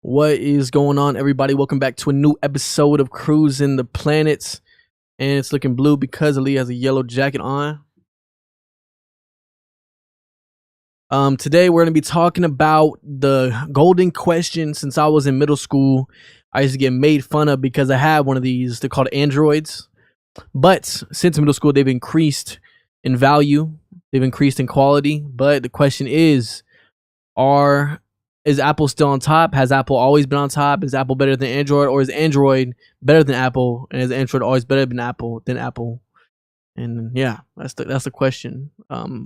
What is going on, everybody? Welcome back to a new episode of Cruisin the Planets. And it's looking blue because Ali has a yellow jacket on. Today we're going to be talking about the golden question. Since I was in middle school, I used to get made fun of because I had one of these. They're called Androids. But since middle school, they've increased in value. They've increased in quality. But the question is Apple still on top? Has Apple always been on top? Is Apple better than Android, or is Android better than Apple? And is Android always better than Apple? And yeah, that's the question.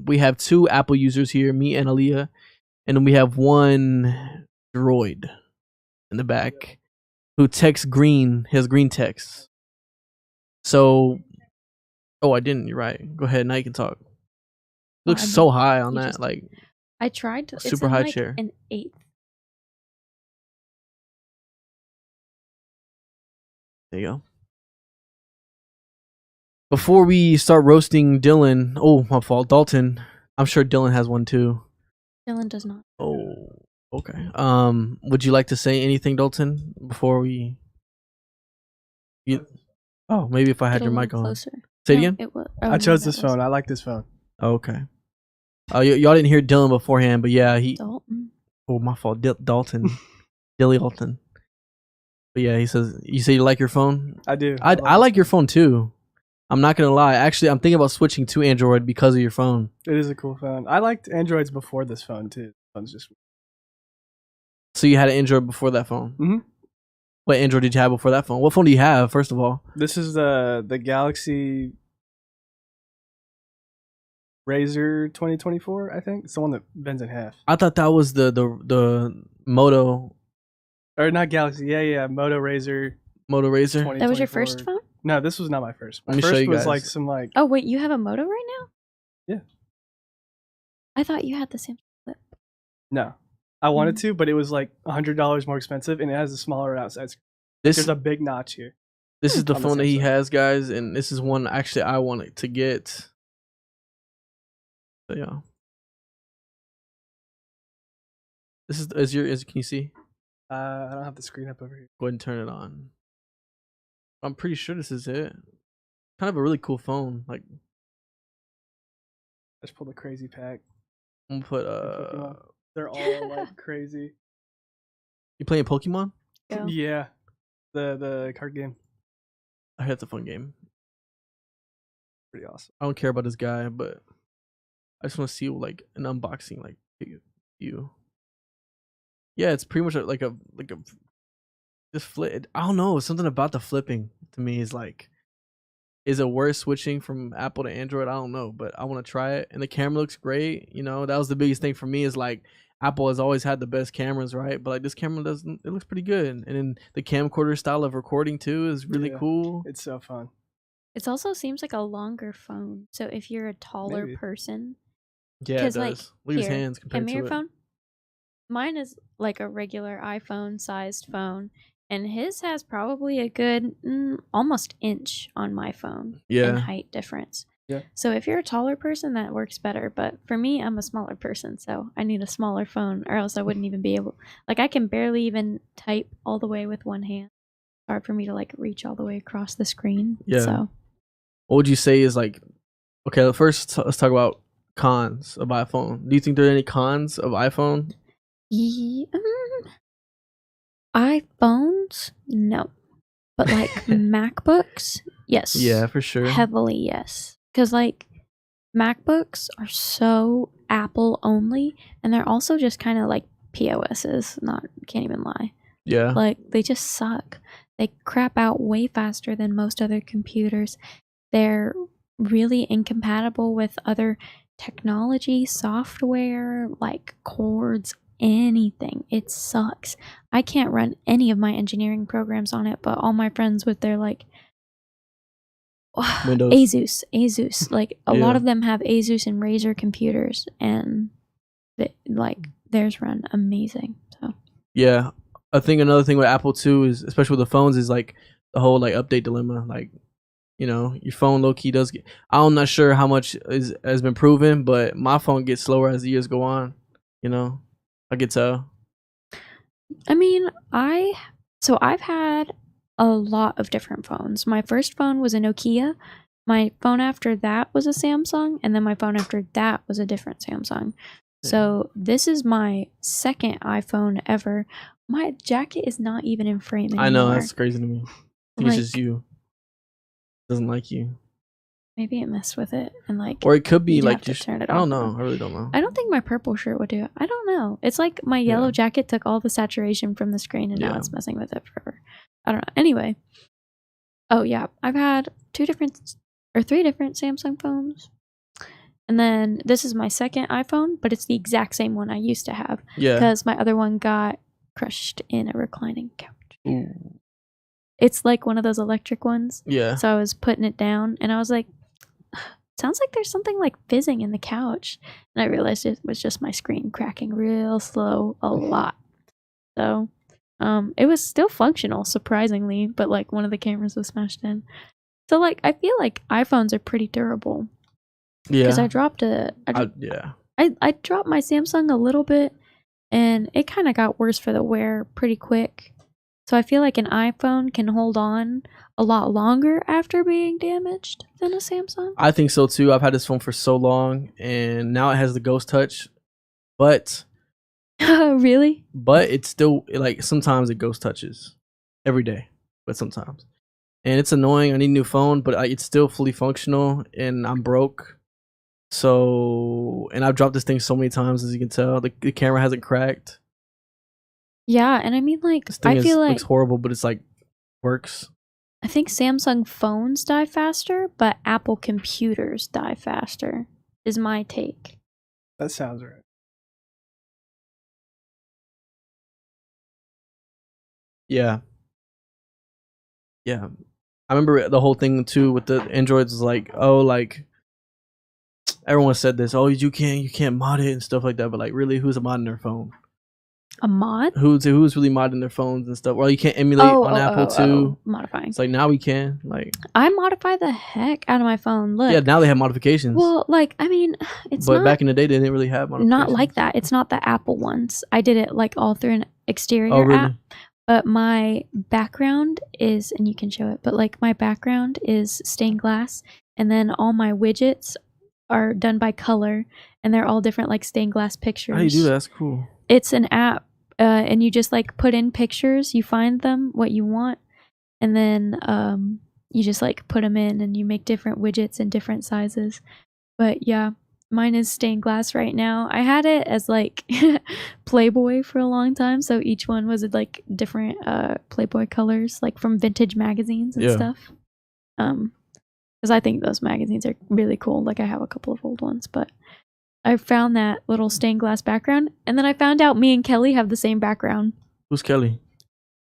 We have two Apple users here, me and Aaliyah, and then we have one droid in the back who texts green. He has green text. So, I didn't. You're right. Go ahead. Now you can talk. Looks so high on that. Like I tried to. Super high chair. An 8th. There you go. Before we start roasting Dylan, my fault, Dalton. I'm sure Dylan has one too. Dylan does not. Oh, okay. Would you like to say anything, Dalton, before we? Maybe if I had your mic on. Closer. Say it again. I chose this phone. I like this phone. Okay. Y'all didn't hear Dylan beforehand, but yeah, Dalton. Oh, my fault, Dalton. Dilly Dalton. But yeah, he says, you say you like your phone? I do. I like your phone too. I'm not gonna lie. Actually, I'm thinking about switching to Android because of your phone. It is a cool phone. I liked Androids before this phone too. So you had an Android before that phone? Mm-hmm. What Android did you have before that phone? What phone do you have, first of all? This is the Galaxy Razr 2024, I think. It's the one that bends in half. I thought that was the Moto. Or not Galaxy. Yeah. Moto Razr. That was your first phone? No, this was not my first. My first was like some like. Oh wait, you have a Moto right now? Yeah. I thought you had the Samsung Flip. No, I wanted to, but it was like $100 more expensive, and it has a smaller outside screen. There's a big notch here. This is the phone that he has, guys, and this is one actually I wanted to get. So yeah. This is can you see? I don't have the screen up over here. Go ahead and turn it on. I'm pretty sure this is it. Kind of a really cool phone. Like, let's pull the crazy pack. I'm gonna put they're all like crazy. You playing Pokemon? Yeah. The card game. I heard it's a fun game. Pretty awesome. I don't care about this guy, but I just want to see like an unboxing, like you. Yeah, it's pretty much like a just flip. I don't know. Something about the flipping to me is like, is it worth switching from Apple to Android? I don't know, but I want to try it. And the camera looks great. You know, that was the biggest thing for me is like Apple has always had the best cameras, right? But like this camera doesn't. It looks pretty good. And then the camcorder style of recording too is really cool. It's so fun. It also seems like a longer phone. So if you're a taller person, yeah, it does. Like, look at his hands compared to your it. phone. Mine is like a regular iPhone sized phone. And his has probably a good almost inch on my phone in height difference. Yeah. So if you're a taller person, that works better. But for me, I'm a smaller person, so I need a smaller phone, or else I wouldn't even be able. Like I can barely even type all the way with one hand. It's hard for me to like reach all the way across the screen. Yeah. So, what would you say is like? Okay, first let's talk about cons of iPhone. Do you think there are any cons of iPhone? iPhones, no. But like MacBooks, yes. Yeah, for sure. Heavily, yes. Because like MacBooks are so Apple only, and they're also just kind of like POSs. Can't even lie. Yeah. Like they just suck. They crap out way faster than most other computers. They're really incompatible with other technology, software, like cords, anything. It sucks. I can't run any of my engineering programs on it, but all my friends with their like Windows. Asus like a lot of them have Asus and Razer computers, and theirs run amazing. So yeah, I think another thing with Apple too is, especially with the phones, is like the whole like update dilemma. Like, you know, your phone low key does get. I'm not sure how much has been proven, but my phone gets slower as the years go on. You know, I could tell. I mean, I've had a lot of different phones. My first phone was a Nokia. My phone after that was a Samsung, and then my phone after that was a different Samsung. So this is my second iPhone ever. My jacket is not even in frame anymore. I know, that's crazy to me. I think Like, it's just you. Doesn't like you. maybe it messed with it, and like, Or it could be you'd like have to just turn it I don't off. know. I really don't know. I don't think my purple shirt would do it. I don't know. It's like my yellow Yeah. jacket took all the saturation from the screen, and now Yeah. it's messing with it forever. I don't know. Anyway. Oh yeah, I've had 3 different Samsung phones. And then this is my second iPhone, but it's the exact same one I used to have. Yeah. Because my other one got crushed in a reclining couch. Ooh. It's like one of those electric ones. Yeah. So I was putting it down and I was like, sounds like there's something like fizzing in the couch. And I realized it was just my screen cracking real slow a lot. So it was still functional, surprisingly, but like one of the cameras was smashed in. So like I feel like iPhones are pretty durable. Yeah. Because I dropped my Samsung a little bit, and it kind of got worse for the wear pretty quick. So I feel like an iPhone can hold on a lot longer after being damaged than a Samsung. I think so too. I've had this phone for so long, and now it has the ghost touch, but Really? But it's still like sometimes it ghost touches every day, but sometimes, and it's annoying. I need a new phone, but it's still fully functional, and I'm broke. So, and I've dropped this thing so many times, as you can tell. The camera hasn't cracked. Yeah, and I mean, like, This thing I feel like looks horrible, but it's like works. I think Samsung phones die faster, but Apple computers die faster, is my take. That sounds right. Yeah. Yeah. I remember the whole thing too with the Androids was like, oh, like everyone said this, oh, you can't mod it and stuff like that, but like really, who's modding their phone? A mod? Who's really modding their phones and stuff? Well, you can't emulate on Apple too. Modifying. It's like now we can. Like I modify the heck out of my phone. Look. yeah, now they have modifications. Well, like I mean, it's but not, back in the day they didn't really have modifications. not like that. It's not the Apple ones. I did it like all through an exterior really? app. But my background is, and you can show it, but like my background is stained glass, and then all my widgets are done by color, and they're all different like stained glass pictures. How do you do that? That's cool. It's an app, and you just like put in pictures, you find them, what you want, and then you just like put them in, and you make different widgets in different sizes. But yeah, mine is stained glass right now. I had it as like Playboy for a long time, so each one was like different Playboy colors, like from vintage magazines and stuff. Because I think those magazines are really cool. Like I have a couple of old ones, but I found that little stained glass background, and then I found out me and Kelly have the same background. Who's Kelly?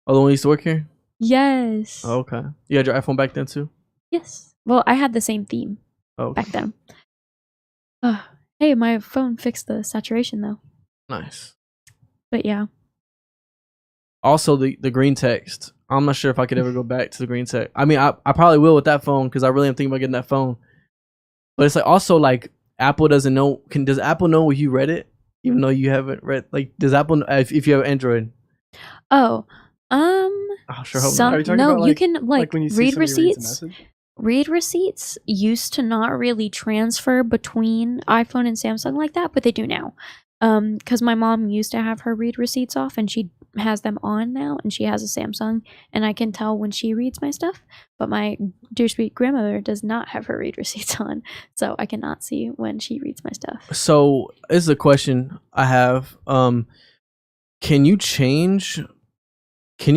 Oh, the one who used to work here? Yes. Oh, okay. You had your iPhone back then too? Yes. Well, I had the same theme back then. Hey, my phone fixed the saturation though. Nice. But yeah. Also, the green text. I'm not sure if I could ever go back to the green text. I mean, I probably will with that phone because I really am thinking about getting that phone. But it's like also like Apple doesn't know. Does Apple know you read it, even though you haven't read? Like, does Apple if you have Android? Oh, I sure hope not. Are you talking no, about, like, you can like when you see read somebody reads a receipts. message? Read receipts used to not really transfer between iPhone and Samsung like that, but they do now. Because my mom used to have her read receipts off, and she has them on now, and she has a Samsung, and I can tell when she reads my stuff. But my dear sweet grandmother does not have her read receipts on, so I cannot see when she reads my stuff. So this is a question I have. Can you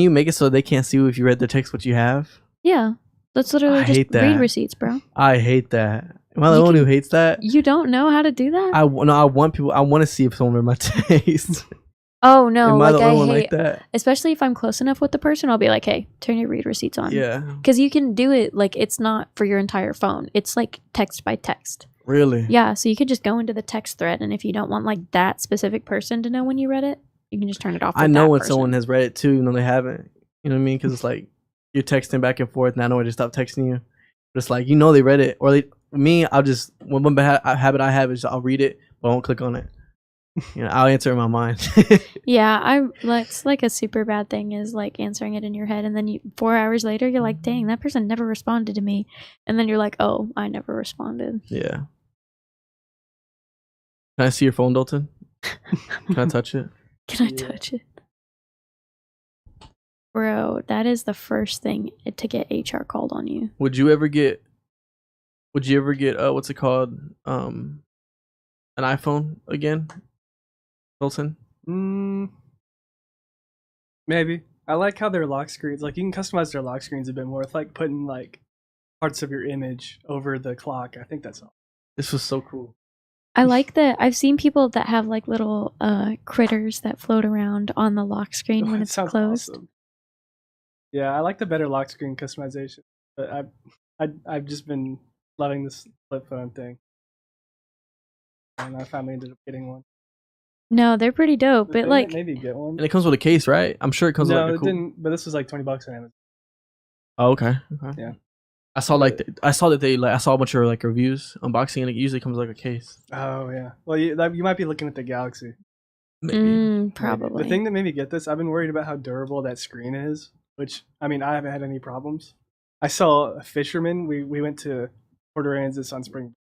make it so they can't see if you read the text what you have? Yeah, that's literally just read receipts, bro. I hate that. Am I the one who hates that? You don't know how to do that? I want to see if someone read my text. Oh no! Am I the like only I one hate, like that? especially if I'm close enough with the person, I'll be like, "Hey, turn your read receipts on." Yeah. Because you can do it like it's not for your entire phone. It's like text by text. Really? Yeah. So you could just go into the text thread, and if you don't want like that specific person to know when you read it, you can just turn it off. I know when someone has read it too, and they haven't. You know what I mean? Because it's like you're texting back and forth, and I know I just stop texting you. But it's like they read it, or me. I'll just one habit I have is I'll read it, but I won't click on it. You know, I'll answer in my mind. Yeah, it's like a super bad thing is like answering it in your head, and then 4 hours later you're like, dang, that person never responded to me, and then you're like, oh, I never responded. Yeah. Can I see your phone, Dalton? Can I touch it? Can I touch it? Bro, that is the first thing to get HR called on you. Would you ever get what's it called? An iPhone again, Dalton? Maybe. I like how their lock screens, like you can customize their lock screens a bit more. It's like putting like parts of your image over the clock. I think that's all. This was so cool. I like that. I've seen people that have like little critters that float around on the lock screen when it's closed. Awesome. Yeah, I like the better lock screen customization, but I've just been loving this flip phone thing, and I finally ended up getting one. No, they're pretty dope. But like, maybe get one. And it comes with a case, right? I'm sure it comes with like a it didn't. But this was like $20 on Amazon. Oh, okay. Yeah. I saw that I saw a bunch of like reviews unboxing, and it usually comes like a case. Oh yeah. Well, you might be looking at the Galaxy. Maybe. Probably. The thing that made me get this, I've been worried about how durable that screen is. Which I mean, I haven't had any problems. I saw a fisherman. We went to Port Aransas on spring.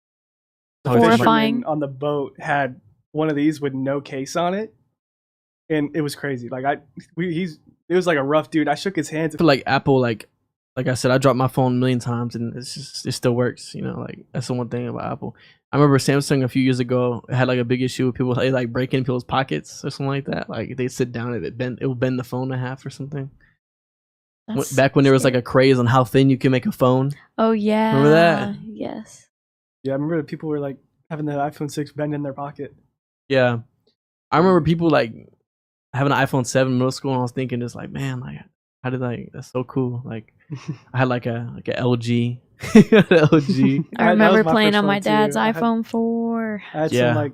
The Horrifying. fisherman on the boat had one of these with no case on it, and it was crazy. Like it was like a rough dude. I shook his hands. I feel like Apple, like I said, I dropped my phone a million times and it still works. You know, like that's the one thing about Apple. I remember Samsung a few years ago had like a big issue with people like breaking people's pockets or something like that. Like they sit down and it would bend the phone in half or something. Back when there was like a craze on how thin you can make a phone. Oh yeah. Remember that? Yes. Yeah, I remember people were like having the iPhone 6 bend in their pocket. Yeah, I remember people like having an iPhone 7 in middle school, and I was thinking just like, man, like how did that's so cool. Like I had like a LG. LG. I remember playing on my dad's iPhone 4. I had some like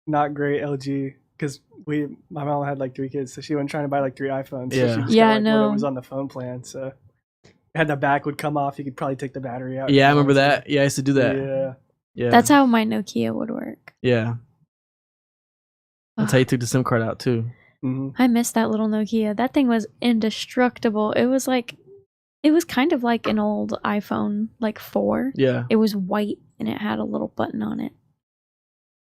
not great LG because my mom had like 3 kids, so she went trying to buy like 3 iPhones. Yeah. So she just got, like, whatever was on the phone plan. So had the back would come off, you could probably take the battery out. Yeah, I remember that. Yeah, I used to do that. Yeah. That's how my Nokia would work. Yeah. That's how you took the SIM card out too. Mm-hmm. I miss that little Nokia. That thing was indestructible. It was kind of like an old iPhone, like 4. Yeah. It was white and it had a little button on it.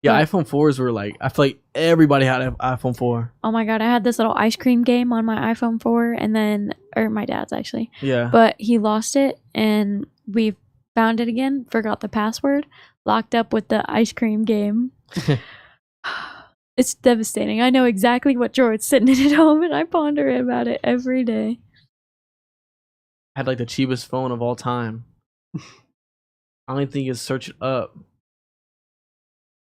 Yeah, iPhone 4s were like, I feel like everybody had an iPhone 4. Oh my god, I had this little ice cream game on my iPhone 4 or my dad's actually. Yeah. But he lost it and we found it again, forgot the password, locked up with the ice cream game. It's devastating. I know exactly what drawer it's sitting in at home and I ponder about it every day. I had like the cheapest phone of all time. I don't even think you can search it up.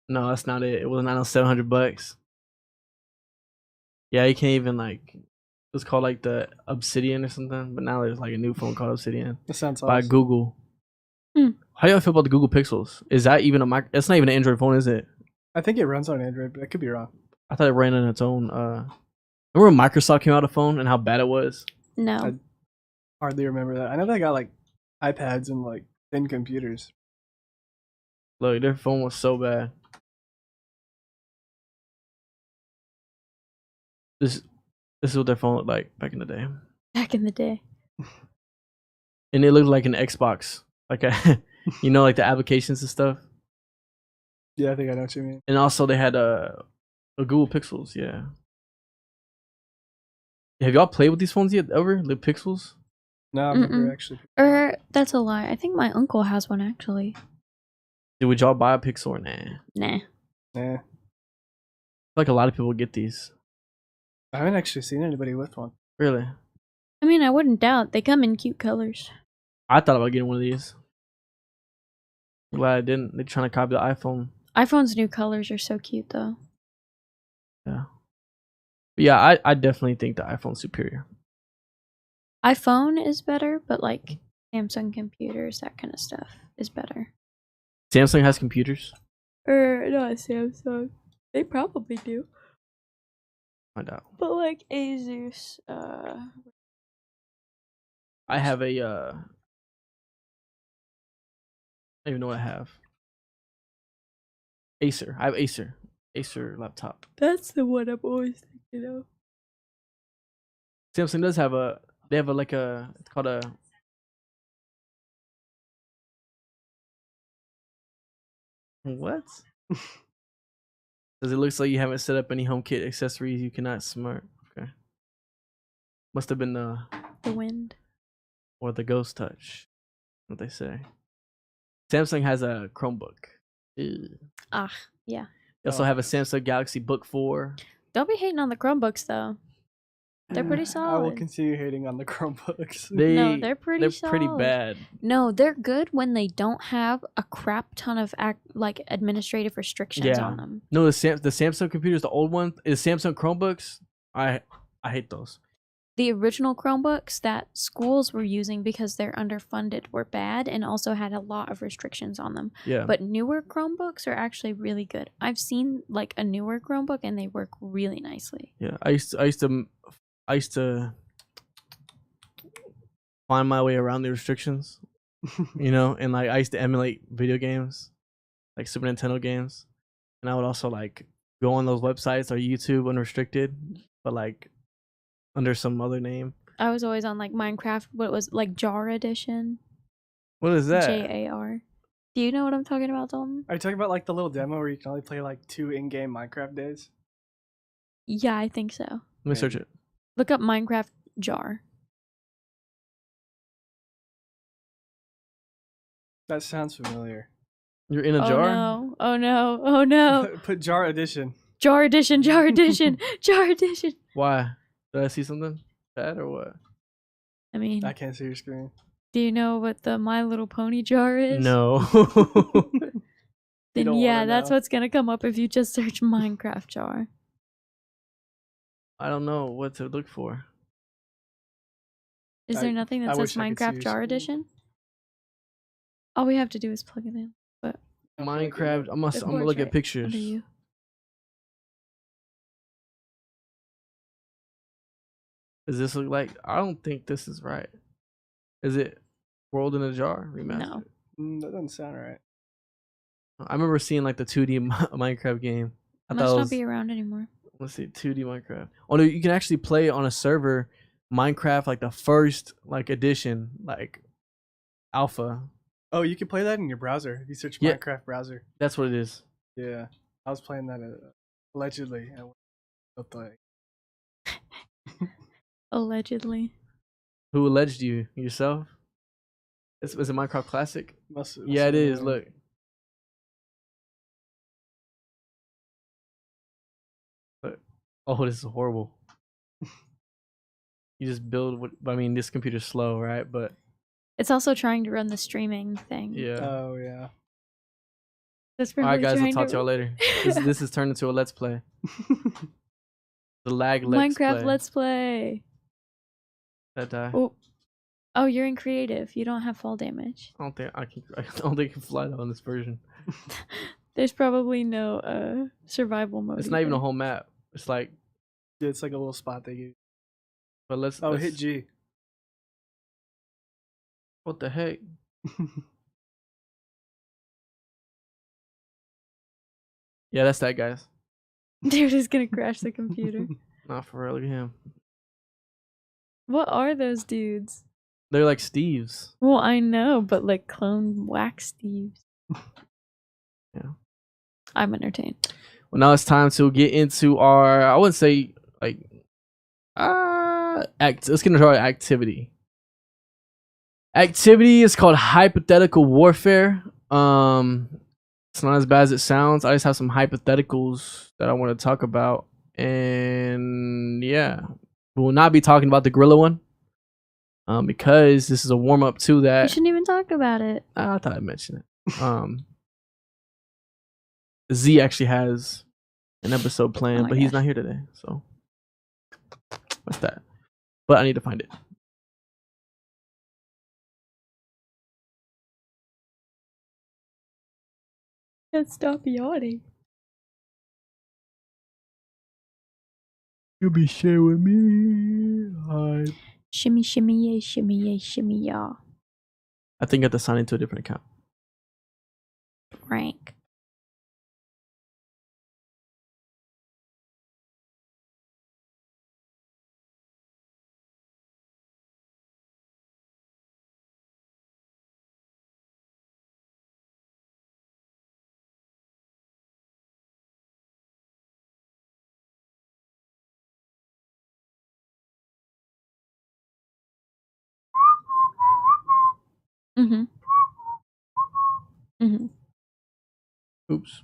No, that's not it. It was not $700. Yeah, you can't even like. It was called like the Obsidian or something, but now there's like a new phone called Obsidian. That sounds by awesome. Google. How do y'all feel about the Google Pixels? Is that even It's not even an Android phone, is it? I think it runs on Android, but I could be wrong. I thought it ran on its own. Remember when Microsoft came out with a phone and how bad it was? No. I hardly remember that. I know they got like iPads and like thin computers. Look, their phone was so bad. This is what their phone looked like back in the day. Back in the day. And it looked like an Xbox. Like like the applications and stuff. Yeah, I think I know what you mean. And also they had a Google Pixels, yeah. Have y'all played with these phones yet ever? The Pixels? No, I've never actually. That's a lie. I think my uncle has one actually. Dude, would y'all buy a Pixel or nah? Nah. Yeah. I feel like a lot of people get these. I haven't actually seen anybody with one. Really? I mean, I wouldn't doubt. They come in cute colors. I thought about getting one of these. I'm glad I didn't. They're trying to copy the iPhone. iPhone's new colors are so cute though. Yeah. But yeah, I definitely think the iPhone's superior. iPhone is better, but like Samsung computers, that kind of stuff is better. Samsung has computers? Or not Samsung. They probably do. Find out. But like Asus, I have a I don't even know what I have. Acer. I have Acer. Acer laptop. That's the one I'm always thinking of. Samsung does have a. They have a it's called a. What? Because it looks like you haven't set up any HomeKit accessories. You cannot smart. Okay. Must have been the wind or the Ghost Touch. What they say. Samsung has a Chromebook. Ew. Yeah. They also have a Samsung Galaxy Book 4. Don't be hating on the Chromebooks though. They're pretty solid. I will continue hating on the Chromebooks. No, they're pretty solid. Pretty bad. No, they're good when they don't have a crap ton of administrative restrictions on them. No, the Samsung computers, the old one, is Samsung Chromebooks. I hate those. The original Chromebooks that schools were using because they're underfunded were bad and also had a lot of restrictions on them. Yeah. But newer Chromebooks are actually really good. I've seen like a newer Chromebook and they work really nicely. Yeah, I used to find my way around the restrictions, and like I used to emulate video games, like Super Nintendo games, and I would also like go on those websites or YouTube unrestricted, but like under some other name. I was always on like Minecraft, what was like Jar Edition. What is that? JAR. Do you know what I'm talking about, Dalton? Are you talking about like the little demo where you can only play like 2 in-game Minecraft days? Yeah, I think so. Let me search it. Look up Minecraft Jar. That sounds familiar. You're in a jar? No. Oh no. Oh no. Put Jar Edition. Jar Edition, Jar Edition, Jar Edition. Why? Did I see something bad or what? I mean, I can't see your screen. do you know what the My Little Pony jar is? No. Then yeah, that's what's gonna come up if you just search Minecraft jar. I don't know what to look for. Is there nothing that says Minecraft jar edition? All we have to do is plug it in. But Minecraft. I'm gonna look at pictures. Does this look like? I don't think this is right. Is it World in a Jar remastered? No. That doesn't sound right. I remember seeing like the 2D Minecraft game. It must not be around anymore. Let's see, 2D Minecraft. Oh no, you can actually play on a server Minecraft like the first like edition, like alpha. Oh, you can play that in your browser if you search Minecraft browser. That's what it is. Yeah, I was playing that allegedly. Allegedly. Who alleged you? Yourself? Is it Minecraft Classic? Yeah, it is. Look. Oh, this is horrible. You just build what? I mean, this computer's slow, right? But it's also trying to run the streaming thing. Yeah. Oh yeah. That's all right, guys. I'll talk to y'all later. This has turned into a let's play. The lag let's Minecraft play. let's play. That die. Oh, you're in creative. You don't have fall damage. I don't think I can fly on this version. There's probably no survival mode. It's not even a whole map. It's like it's like a little spot they give. But let's hit G. What the heck? Yeah, that's that, guys. Dude is gonna crash the computer. Not for real. Look at him. What are those dudes? They're like Steves. Well, I know, but like clone wax Steves. Yeah. I'm entertained. Well, now it's time to get into our, I wouldn't say like, let's get into our activity. Activity is called hypothetical warfare. It's not as bad as it sounds. I just have some hypotheticals that I want to talk about. And yeah, we will not be talking about the gorilla one. Because this is a warm up to that. You shouldn't even talk about it. I thought I'd mention it. Z actually has an episode planned, but he's not here today, so that's that. But I need to find it. Can't stop yawning. You'll be sharing with me. Hi. Shimmy, shimmy, yay, shimmy, yay, shimmy, y'all. I think I have to sign into a different account. Rank. Mm-hmm. Mm-hmm. Oops.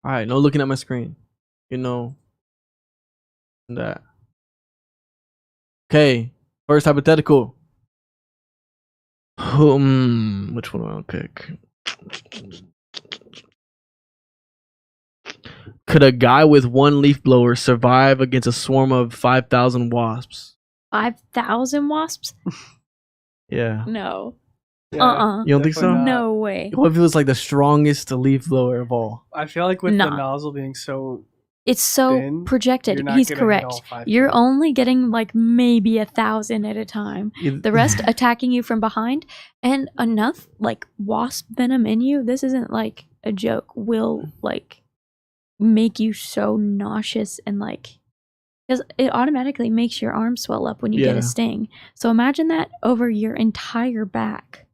All right, no looking at my screen. You know that. Okay, first hypothetical. Which one do I want to pick? Could a guy with one leaf blower survive against a swarm of 5,000 wasps? 5,000 wasps? Yeah. No. Yeah, You don't think so? definitely not. No way. What if it was like the strongest leaf blower of all? I feel like with Nah. the nozzle being so It's so thin, projected. you're not He's gonna hit correct. all 5 You're feet. only getting like maybe 1,000 at a time. The rest attacking you from behind, and enough like wasp venom in you. This isn't like a joke. Will like make you so nauseous and like because it automatically makes your arm swell up when you get Yeah. a sting. So imagine that over your entire back.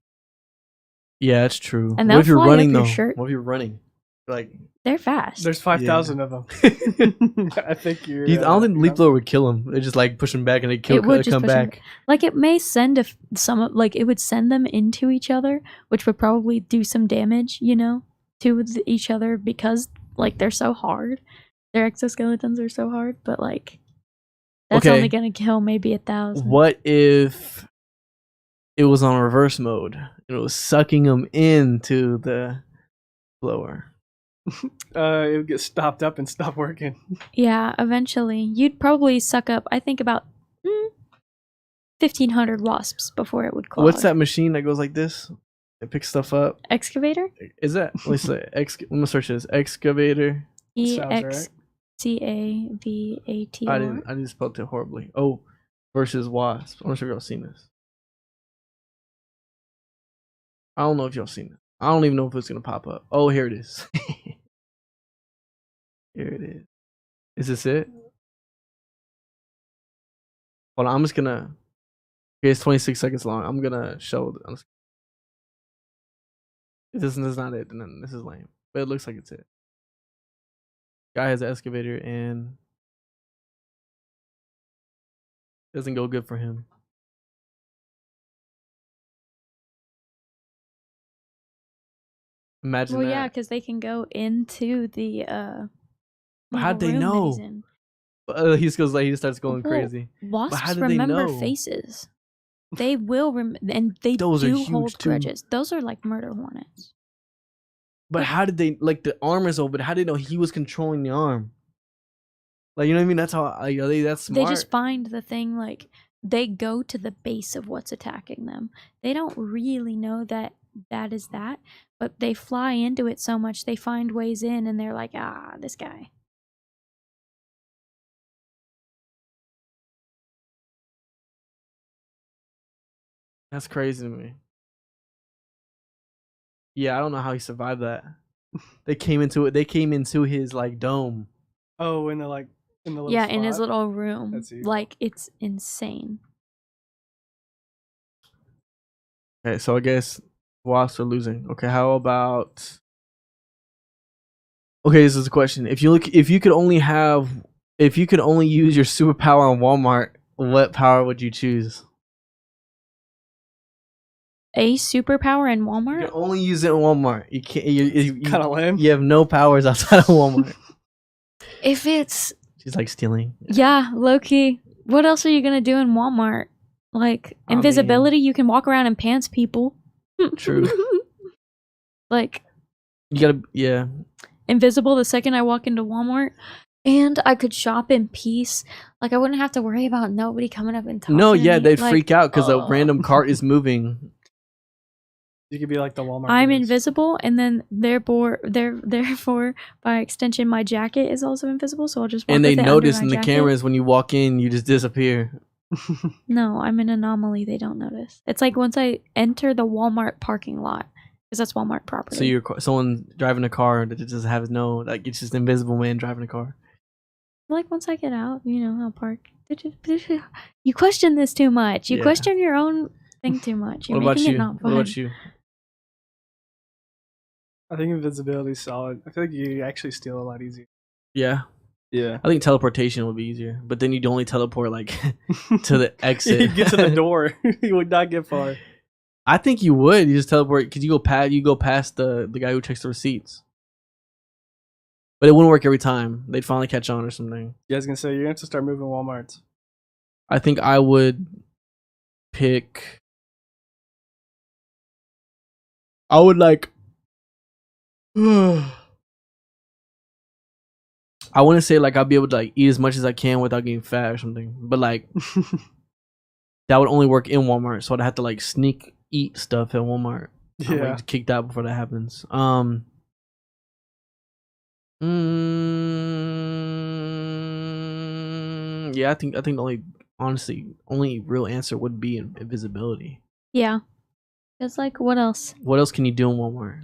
Yeah, that's true. And What they'll if you're fly up running your though? shirt. What if you're running? Like, They're fast. There's 5,000 of them. I think you're. I don't think the you're leaf not- blower would kill him. They just like push him back and they It would just come push 'em back. like it may send like it would send them into each other, which would probably do some damage, you know, to each other because like they're so hard. Their exoskeletons are so hard, but like that's Okay. only gonna kill maybe 1,000. What if it was on reverse mode and it was sucking them into the blower? It would get stopped up and stop working. Yeah, eventually you'd probably suck up. I think about 1,500 wasps before it would clog. What's that machine that goes like this? It picks stuff up. Excavator? Is that? Let me say. Let me search this. Excavator. Sounds right. EXCAVATOR. I just spelled it horribly. Oh, versus wasp. I'm not sure if y'all seen this. I don't know if y'all seen it. I don't even know if it's gonna pop up. Oh, here it is. Here it is. Is this it? Hold on, I'm just gonna. Okay, it's 26 seconds long. I'm gonna show. If this is not it, then this is lame. But it looks like it's it. Guy has an excavator and doesn't go good for him. Imagine Well, that. yeah, because they can go into the But how'd little they room that know? he's in. He just goes like he starts going Well, crazy. Wasps how did they remember know? faces. They will and they Those are do huge, hold too. grudges. Those are like murder hornets. But how did they like the arm is open? How did they know he was controlling the arm? Like, you know what I mean? That's how like, that's smart. They just find the thing like they go to the base of what's attacking them. They don't really know that is that, but they fly into it so much they find ways in and they're like, this guy. That's crazy to me. Yeah, I don't know how he survived that. They came into it. They came into his like dome. Oh, in the little Yeah, in his spot? little room. That's evil. Like it's insane. Okay, so I guess wasps are losing. Okay, how about? Okay, this is a question. If you could only use your superpower on Walmart, what power would you choose? A superpower in You Walmart? can only use it in Walmart. You can't. You Kind of lame. you have no powers outside of Walmart. If it's She's like stealing. yeah, low key. What else are you gonna do in Walmart? Like I invisibility, you can walk around and pants people. True. Like You gotta, yeah. invisible the second I walk into Walmart. And I could shop in peace. Like I wouldn't have to worry about nobody coming up and talking. No, to yeah, me. they'd Like, freak out because a random cart is moving. You could be like the Walmart. I'm dudes. invisible, and then therefore, by extension, my jacket is also invisible. So I'll just walk And with they it under notice my in the jacket. cameras when you walk in, you just disappear. No, I'm an anomaly. They don't notice. It's like once I enter the Walmart parking lot, because that's Walmart property. So you're someone driving a car that just has no, like, it's just an invisible man driving a car. like once I get out, I'll park. You question this too much. You Yeah. question your own thing too much. You're What about making you? it not What fun. about you? I think invisibility is solid. I feel like you actually steal a lot easier. Yeah. Yeah. I think teleportation would be easier, but then you'd only teleport like to the exit. You'd get to the door. You would not get far. I think you would. You just teleport because you go past the guy who checks the receipts. But it wouldn't work every time. They'd finally catch on or something. You guys gonna say you're gonna have to start moving Walmarts. I think I would pick. I would like. I want to say like I'll be able to like eat as much as I can without getting fat or something. But like that would only work in Walmart, so I'd have to like sneak eat stuff at Walmart. I'm Yeah. like kicked out before that happens. Yeah, I think the only real answer would be invisibility. Yeah. It's like, what else? What else can you do in Walmart?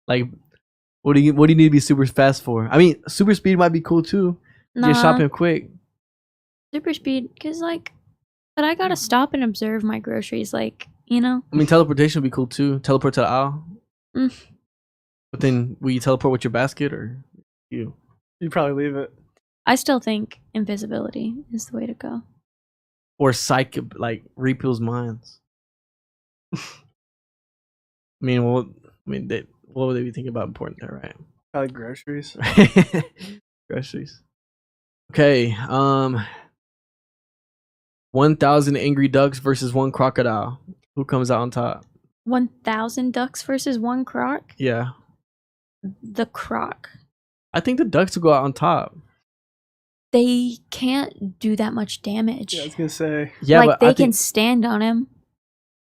Like, what do you need to be super fast for? I mean, super speed might be cool too. Get shopping quick. Super speed, because like, but I gotta stop and observe my groceries, like, you know. I mean, teleportation would be cool too. Teleport to the aisle. Mm. But then, will you teleport with your basket or you? You'd probably leave it. I still think invisibility is the way to go. Or psych, like read people's minds. I mean, what would they be thinking about important there, right? Probably groceries. Groceries. Okay. 1,000 angry ducks versus 1 crocodile. Who comes out on top? 1,000 ducks versus 1 croc? Yeah. The croc. I think the ducks will go out on top. They can't do that much damage. Yeah, I was gonna say. Yeah, like, but they can stand on him.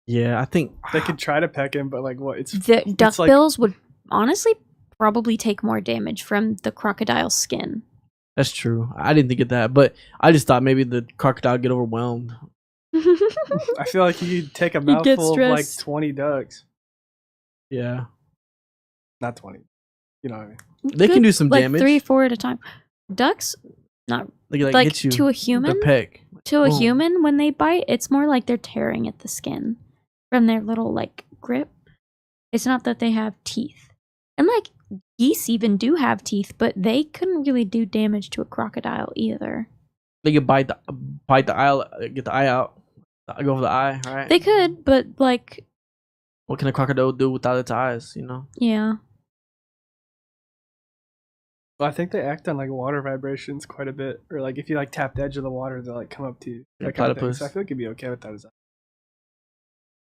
Yeah, I think they could try to peck him, but like what? The duckbills would honestly probably take more damage from the crocodile's skin. That's true. I didn't think of that, but I just thought maybe the crocodile would get overwhelmed. I feel like you could take a mouthful of like 20 ducks. Yeah. Not 20. You know what I mean? They can do some like damage. 3 or 4 at a time. Ducks, not like like you to a human. The peck. To a human, when they bite, it's more like they're tearing at the skin from their little like grip. It's not that they have teeth. And like geese even do have teeth, but they couldn't really do damage to a crocodile either. They could bite the eye, get the eye out, go for the eye, right? They could, but like, what can a crocodile do without its eyes? You know? Yeah. Well, I think they act on like water vibrations quite a bit, or like if you like tap the edge of the water, they'll like come up to you. Yeah, That kind of thing. platypus. So I feel like it'd be okay with that. As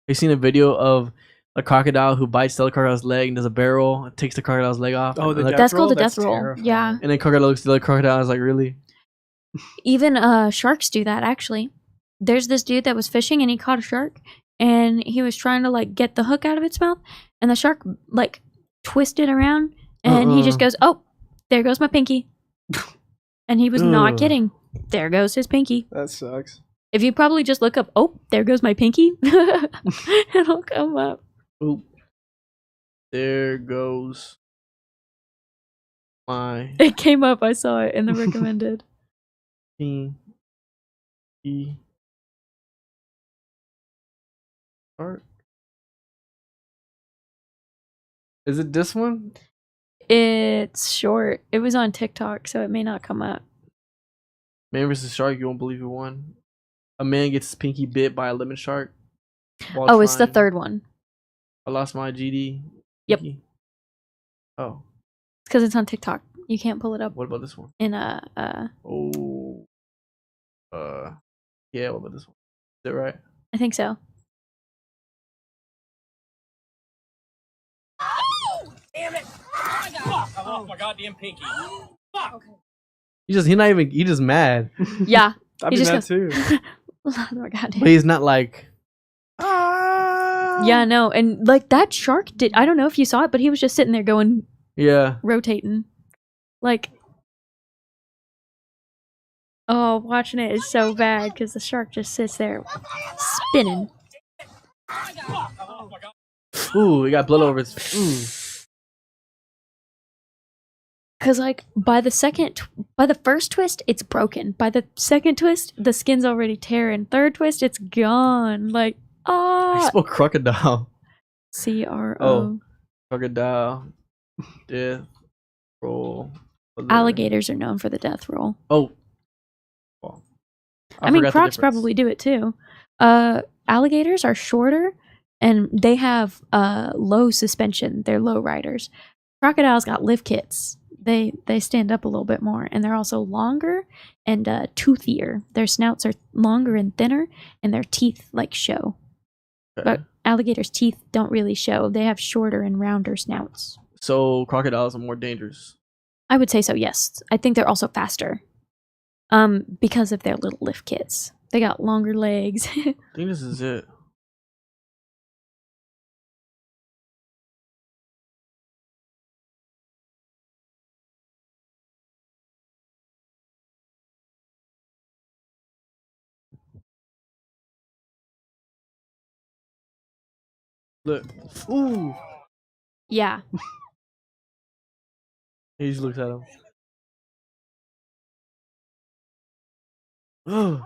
You seen a video of a crocodile who bites the other crocodile's leg and does a barrel, and takes the crocodile's leg off? Oh, the like, that's called a That's death roll. terrifying. Yeah. and then crocodile looks at the other crocodile and is like, really? Even sharks do that actually. There's this dude that was fishing and he caught a shark and he was trying to like get the hook out of its mouth and the shark like twisted around and he just goes, "Oh, there goes my pinky." And he was not kidding. There goes his pinky. That sucks. If you probably just look up, "Oh, there goes my pinky," it'll come up. Oop. There goes my It came up. I saw it in the recommended. pinky. Art. Is it this one? It's short. It was on TikTok, so it may not come up. Man versus shark, you won't believe who won. A man gets his pinky bit by a lemon shark. while Oh, it's the trying- third one. I lost my GD. Yep. pinky. Oh, It's because it's on TikTok. You can't pull it up what about this one? in Oh. Yeah, what about this one? Is it right? I think so. Damn it! I lost my goddamn pinky. Fuck! He's just mad. Yeah. I'd He be just that too. Oh my god. But he's not like Yeah, no, and like that shark did. I don't know if you saw it, but he was just sitting there going, yeah. rotating, like. Oh, watching it is so bad because the shark just sits there, spinning. Ooh, he got blood over his. Ooh. Cause like by the first twist, it's broken. By the second twist, the skin's already tearing. Third twist, it's gone. Like I spoke crocodile. CRO. Oh. Crocodile. Death roll Alligators are known for the death roll. Oh. Well, I mean, forgot the crocs difference. probably do it too. Alligators are shorter and they have low suspension. They're low riders. Crocodiles got lift kits. They stand up a little bit more, and they're also longer and toothier. Their snouts are longer and thinner, and their teeth like show. Okay. But alligators' teeth don't really show. They have shorter and rounder snouts. So crocodiles are more dangerous. I would say so, yes. I think they're also faster. Because of their little lift kits. They got longer legs. I think this is it. Look. Ooh. Yeah. He just looks at him. Ugh.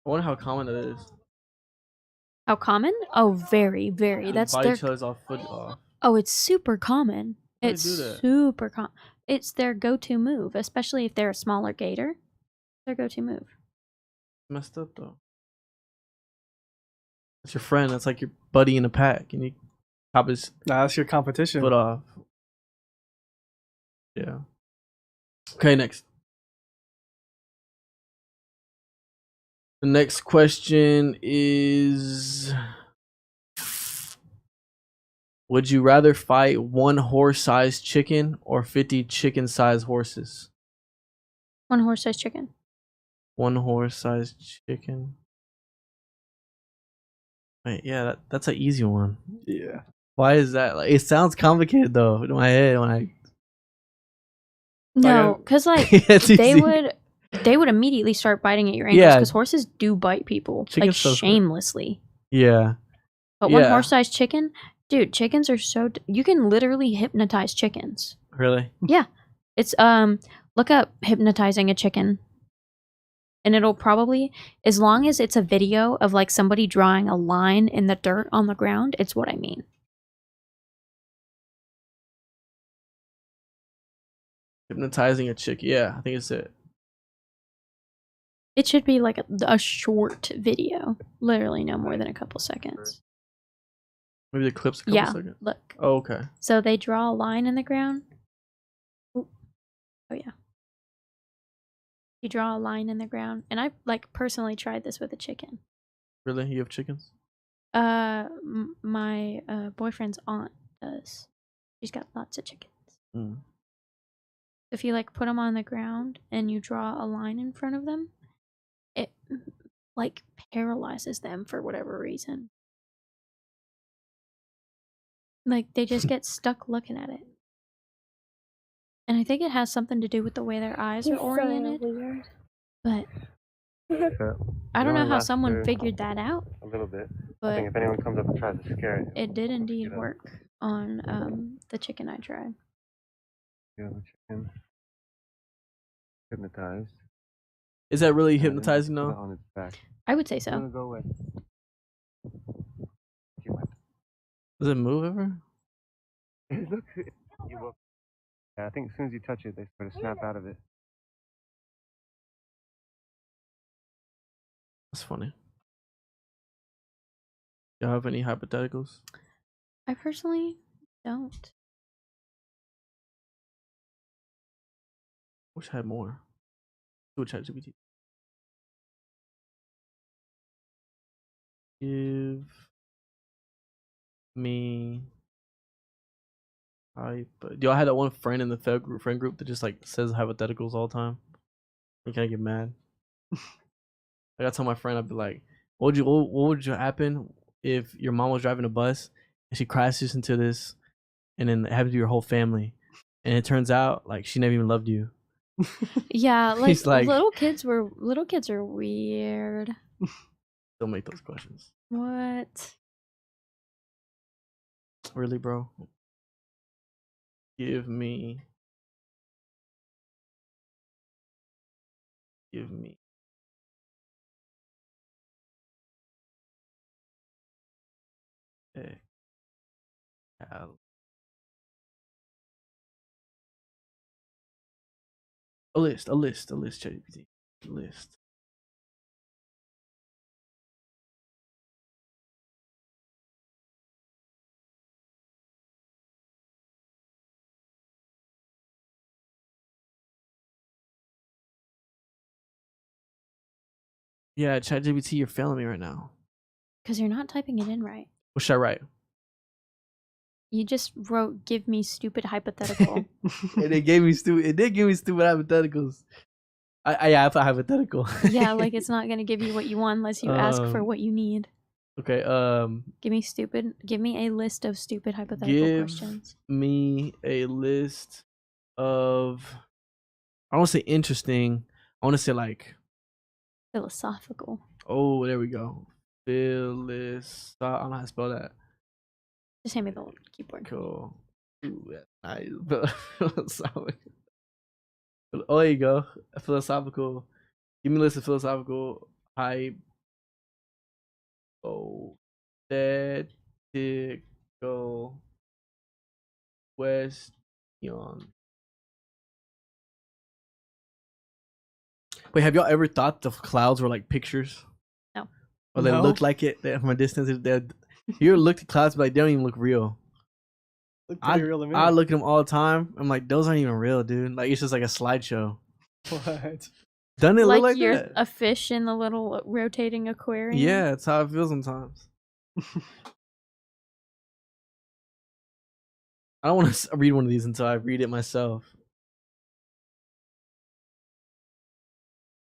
I wonder how common that is. How common? Oh, very, very. That's bite their. each other's off foot off. Oh, it's super common. How do they It's do that? super common. It's their go-to move, especially if they're a smaller gator. Their go-to move. Messed up though. That's your friend. That's like your buddy in a pack, and you chop his Nah, that's your competition. foot off. Yeah. Okay, next. The next question is: would you rather fight one horse-sized chicken or 50 chicken-sized horses? One horse-sized chicken. One horse-sized chicken. Wait, yeah, that's an easy one. Yeah. Why is that? Like, it sounds complicated though in my head when I. No, because like It's they easy. would immediately start biting at your ankles Yeah. because horses do bite people Chicken's like so- shamelessly. Yeah. But one Yeah. horse-sized chicken, dude, chickens are so you can literally hypnotize chickens. Really? It's look up hypnotizing a chicken. And it'll probably, as long as it's a video of like somebody drawing a line in the dirt on the ground, it's what I mean. Hypnotizing a chick. Yeah, I think it's it. It should be like a short video, literally no more than a couple seconds. Maybe the clip's a couple Yeah, seconds. look. Oh, okay. So they draw a line in the ground. Oh yeah. You draw a line in the ground, and I like personally tried this with a chicken. Really? You have chickens? My boyfriend's aunt does. She's got lots of chickens. Mm. If you like put them on the ground and you draw a line in front of them, it like paralyzes them for whatever reason. Like they just get stuck looking at it. And I think it has something to do with the way their eyes are oriented. Weird. But I don't know how someone figured that out. A little bit. I But think if anyone comes up and tries to scare it, it did indeed work on the chicken I tried. you know, the chicken hypnotized. Is that really and then hypnotizing put it though? on its back. I would say It's gonna so. go away. You went. Does it move ever? Look, you will. Yeah, I think as soon as you touch it, they sort of snap out of it. That's funny. Y'all have any hypotheticals? I personally don't. Wish I had more. Do a ChatGPT. Give me do y'all have that one friend in the friend group that just like says hypotheticals all the time? You kind of get mad. I gotta tell my friend, I'd be like, what would you happen if your mom was driving a bus and she crashes into this, and then it happened to your whole family, and it turns out like she never even loved you. Yeah, He's like- little kids are weird. Don't make those questions. What? Really, bro? Give me a A list, ChatGPT. A list. Yeah, ChatGPT, you're failing me right now. Because you're not typing it in right. What should I write? You just wrote, "Give me stupid hypothetical." And it gave me stupid. It did give me stupid hypotheticals. I put hypothetical. Yeah, like it's not gonna give you what you want unless you ask for what you need. Okay. Give me a list of stupid hypothetical Give questions. me a list of. I don't want to say interesting. I want to say like. Philosophical. Oh, there we go. I don't know how to spell that. Just hand me the keyboard. Cool. Ooh, that's nice. Philosophical. Oh, there you go. Philosophical. Give me a list of philosophical hypothetical question. Wait, have y'all ever thought the clouds were like pictures? No. Or they No. look like it from a distance? You ever looked at clouds, but like they don't even look real. Look pretty real to me. I look at them all the time. I'm like, those aren't even real, dude. Like it's just like a slideshow. What? Doesn't it look like you're that? a fish in the little rotating aquarium. Yeah, it's how it feels sometimes. I don't want to read one of these until I read it myself.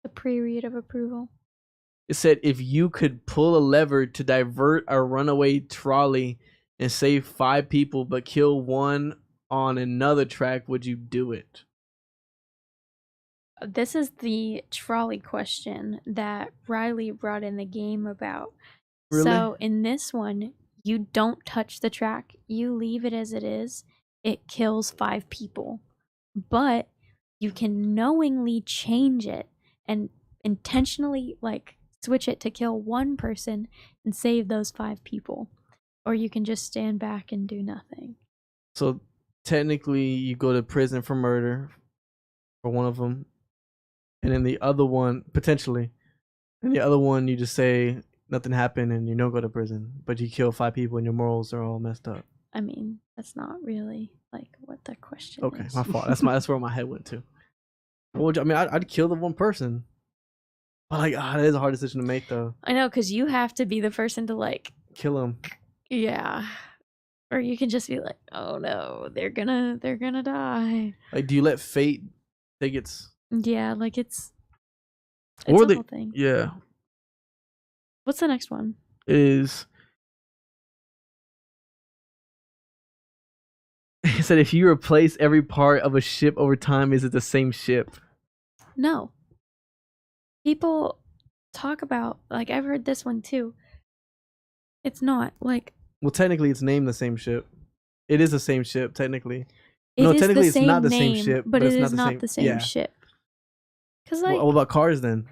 The pre-read of approval. It said if you could pull a lever to divert a runaway trolley and save 5 people but kill one on another track, would you do it? This is the trolley question that Riley brought in the game about. Really? So in this one, you don't touch the track. You leave it as it is. It kills 5 people. But you can knowingly change it and intentionally like switch it to kill 1 person and save those 5 people. Or you can just stand back and do nothing. So technically you go to prison for murder for one of them. And then the other one, potentially, and the other one, you just say nothing happened and you don't go to prison, but you kill 5 people and your morals are all messed up. I mean, that's not really like what the question Okay, is. my fault. That's where my head went to. What would you, I mean, I'd kill the one person, but like, that is a hard decision to make though. I know, because you have to be the person to like, Kill him. yeah, or you can just be like, oh no, they're gonna die. Like, do you let fate take its? Yeah, like it's Or a the whole thing. yeah What's the next one? is. He said, if you replace every part of a ship over time, is it the same ship? No. People talk about, like, I've heard this one too. It's not like. Well, technically, it's named the same ship. It is the same ship, technically. It No, is technically, the it's same not the name, same ship, but it's it is not the same yeah. ship. Because like, What about cars then?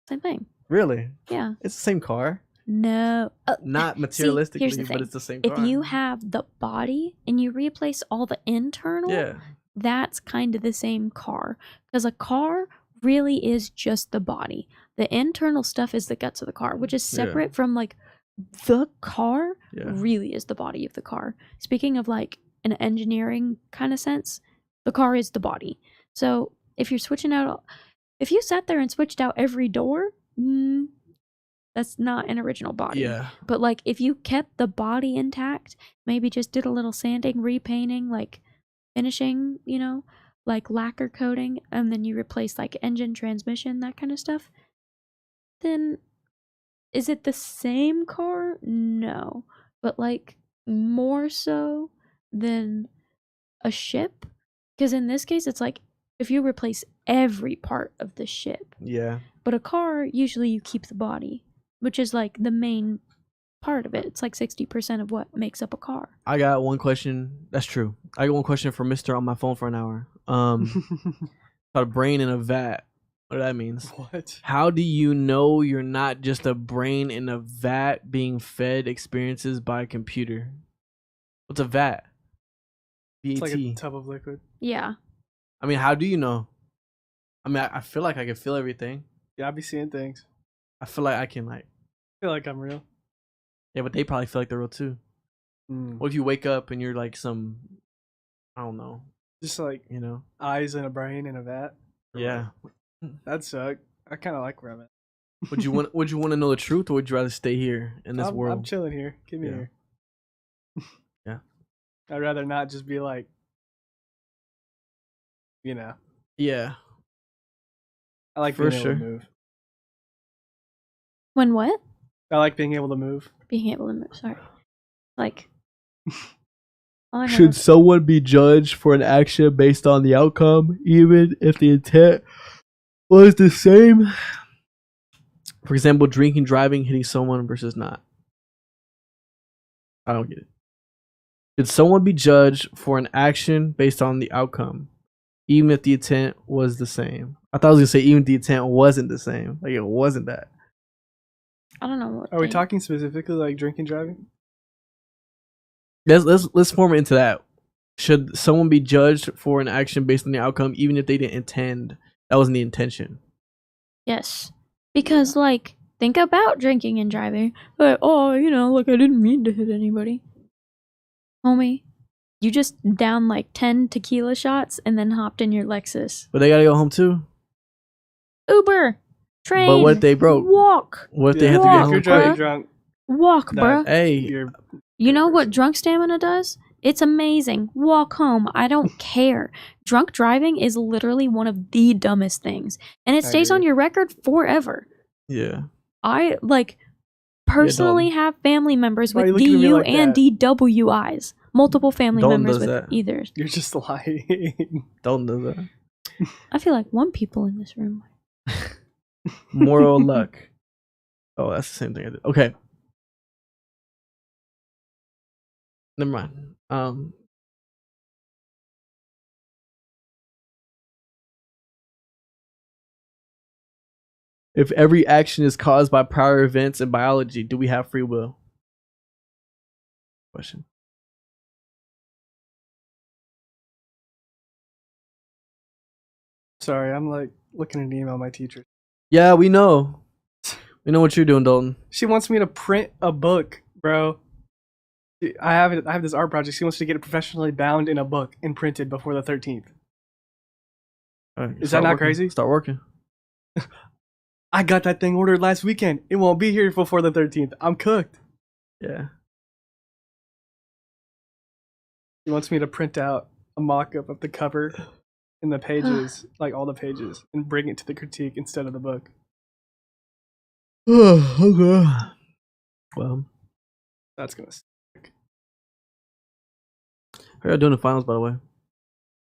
same thing. Really? Yeah. It's the same car. No. Not See, materialistically, here's the but thing. it's the same If car. you have the body and you replace all the internal, Yeah. that's kind of the same car. Because a car really is just the body. The internal stuff is the guts of the car, which is separate from like the car really is the body of the car. Speaking of like an engineering kind of sense, the car is the body. So if you're switching out, if you sat there and switched out every door, that's not an original body. Yeah. But like if you kept the body intact, maybe just did a little sanding, repainting, like finishing, you know, like lacquer coating, and then you replace like engine, transmission, that kind of stuff, then is it the same car? No. But like more so than a ship? Because in this case, it's like if you replace every part of the ship. Yeah. But a car, usually you keep the body, which is like the main part of it. It's like 60% of what makes up a car. I got one question. That's true. I got one question for Mr. on my phone for an hour. About a brain in a vat. What that means? What? How do you know you're not just a brain in a vat being fed experiences by a computer? What's a vat? It's VAT. like a tub of liquid. Yeah. I mean, how do you know? I mean, I feel like I can feel everything. Yeah, I be seeing things. I feel like I can like. I feel like I'm real. Yeah, but they probably feel like they're real too. Mm. What if you wake up and you're like some, I don't know, Just like you know? eyes in a brain in a vat. Yeah. That'd suck. I kind of like where I'm at. Would you want? Would you want to know the truth, or would you rather stay here in this I'm world? chilling here. Give me Yeah. here. Yeah. I'd rather not just be like, you know. Yeah. I like For being able sure. to move. When what? I like being able to move. Being able to move. Sorry. Like. all I know Should is- someone be judged for an action based on the outcome, even if the intent was the same? For example, drinking, driving, hitting someone versus not. I don't get it. Should someone be judged for an action based on the outcome, even if the intent was the same? I thought I was gonna say even if the intent wasn't the same. Like it wasn't that. I don't know what. Are we they- talking specifically like drinking, driving? Let's form it into that. Should someone be judged for an action based on the outcome, even if they didn't intend? That wasn't the intention. Yes. Because, like, think about drinking and driving. Like, oh, you know, like, I didn't mean to hit anybody. Homie, you just downed like 10 tequila shots and then hopped in your Lexus. But they gotta go home too. Uber, train. But what if they broke? Walk. What if they Yeah, have to walk, get if home you're driving quick? drunk, Walk, that- bruh. Hey, you're You know what drunk stamina does? It's amazing. Walk home. I don't care. Drunk driving is literally one of the dumbest things. And it I stays on agree. your record forever. yeah. I, like, personally have family members Why are with you looking at me DU like and that? DWIs. Multiple family Dalton members does with that. either. you're just lying. Don't do that. I feel like one people in this room. Moral luck. Oh, that's the same thing I did. Okay. Never mind. If every action is caused by prior events in biology, do we have free will? Question. Sorry, I'm like looking at an email my teacher. Yeah, we know. We know what you're doing, Dalton. She wants me to print a book, bro. I have this art project. She wants to get it professionally bound in a book and printed before the 13th. All right, Is start that not working. crazy? Start working. I got that thing ordered last weekend. It won't be here before the 13th. I'm cooked. Yeah. She wants me to print out a mock-up of the cover and the pages, like all the pages, and bring it to the critique instead of the book. Okay. Well, That's gonna suck. how are you doing the finals, by the way?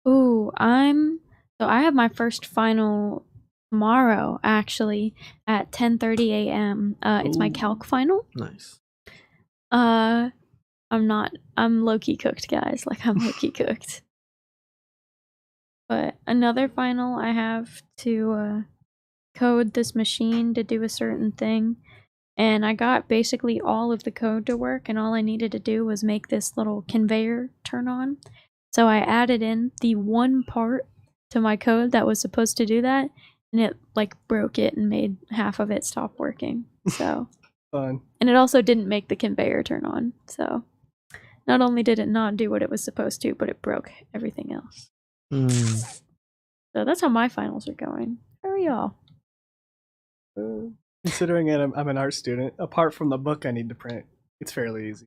Ooh, so I have my first final tomorrow actually at 10:30 a.m. It's my Ooh. calc final. Nice. I'm low-key cooked, guys. Like, I'm low-key cooked. But another final, I have to code this machine to do a certain thing. And I got basically all of the code to work, and all I needed to do was make this little conveyor turn on. So I added in the one part to my code that was supposed to do that, and it, like, broke it and made half of it stop working. So... Fun. And it also didn't make the conveyor turn on. So not only did it not do what it was supposed to, but it broke everything else. So that's how my finals are going. How are y'all? Considering I'm an art student, apart from the book I need to print, it's fairly easy.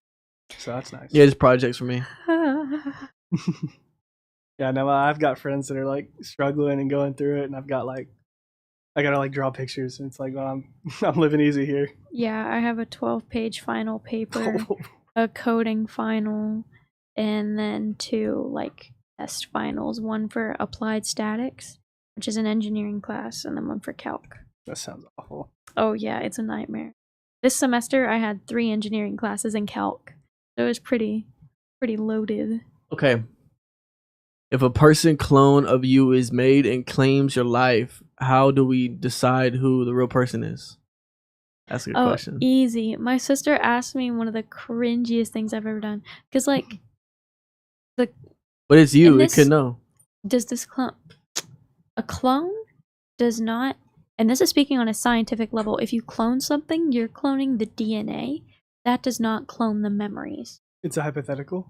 So that's nice. Yeah, just projects for me. Yeah, no, I've got friends that are like struggling and going through it, and I gotta like draw pictures, and it's like, well, I'm living easy here. Yeah, I have a 12-page final paper, a coding final, and then 2 like test finals. One for applied statics, which is an engineering class, and then one for calc. That sounds awful. Oh yeah, it's a nightmare. This semester I had 3 engineering classes in calc. So it was pretty loaded. Okay. If a person clone of you is made and claims your life, how do we decide who the real person is? That's a good question. Easy. My sister asked me one of the cringiest things I've ever done. Because, like, But it's you. in It this- could know. does this clone... A clone? does not, and this is speaking on a scientific level, if you clone something, you're cloning the DNA. That does not clone the memories. It's a hypothetical.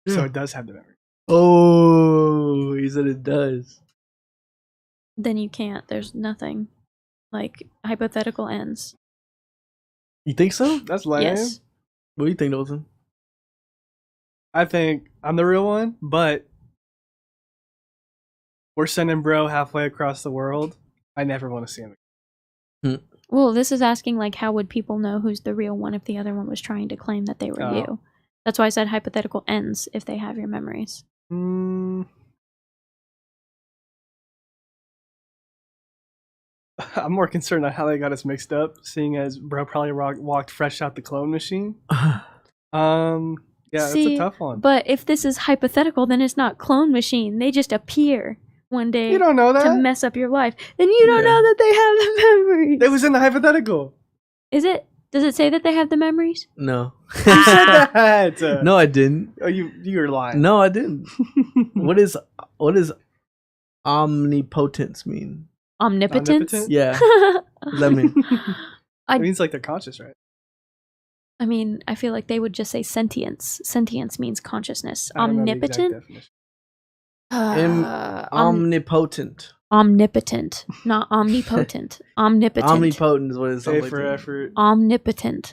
So it does have the memory. Oh, he said it does. Then you can't. There's nothing. Like, hypothetical ends. You think so? That's lame. Yes. What do you think, Dalton? I think I'm the real one, but we're sending bro halfway across the world. I never want to see him. Well, this is asking, like, how would people know who's the real one if the other one was trying to claim that they were Oh. you? That's why I said hypothetical ends if they have your memories. I'm more concerned on how they got us mixed up, seeing as bro probably walked fresh out the clone machine. Yeah, See, it's a tough one. But if this is hypothetical, then it's not clone machine. They just appear one day You don't know to that. mess up your life. Then you don't Yeah. know that they have the memories. It was in the hypothetical. Is it? Does it say that they have the memories? No. You said that. No, I didn't. Oh, you're lying. No, I didn't. What is omnipotence mean? Omnipotence? Omnipotent? Yeah. What does that mean? It means like they're conscious, right? I mean, I feel like they would just say sentience. Sentience means consciousness. I don't know the exact Omnipotent? definition. Omnipotent. Omnipotent, not omnipotent. Omnipotent. Omnipotent is what it sounds Pay like. for to me. effort. Omnipotent.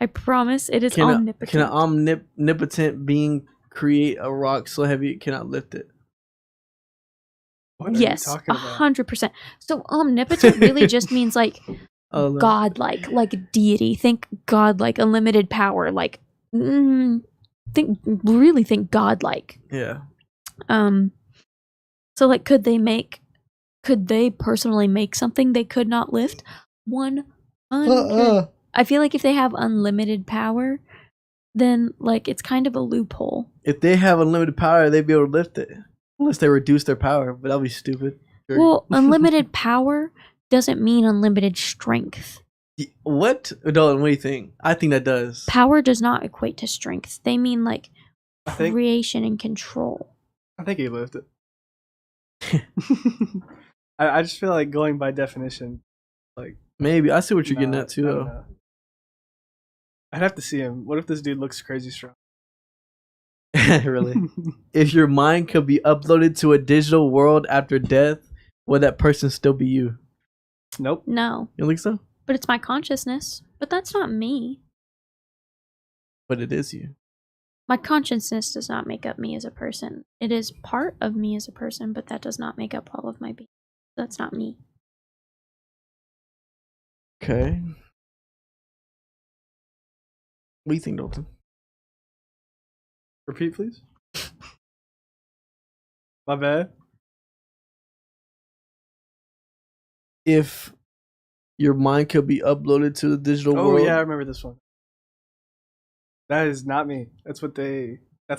I promise it is omnipotent. Can an omnipotent being create a rock so heavy it cannot lift it? What are Yes, you talking about? 100%. So omnipotent really just means like Oh, no. godlike, like deity. Think godlike, unlimited power. Like, think godlike. Yeah. So like, could they personally make something they could not lift? 100. I feel like if they have unlimited power, then like it's kind of a loophole. If they have unlimited power, they'd be able to lift it. Unless they reduce their power, but that'll be stupid. Sure. Well, unlimited power doesn't mean unlimited strength. What? Dolan, what do you think? I think that does. Power does not equate to strength. They mean like I think creation and control. he lived it. I just feel like going by definition, like Maybe. I see what you're getting nah, at too, I though. don't know. I'd have to see him. What if this dude looks crazy strong? Really? If your mind could be uploaded to a digital world after death, would that person still be you? Nope. No, You think so? but it's my consciousness. But that's not me. But it is you. My consciousness does not make up me as a person. It is part of me as a person, but that does not make up all of my being. That's not me. Okay. What do you think, Dalton? Repeat, please. My bad. If your mind could be uploaded to the digital Oh world, yeah, I remember this one. That is not me. That's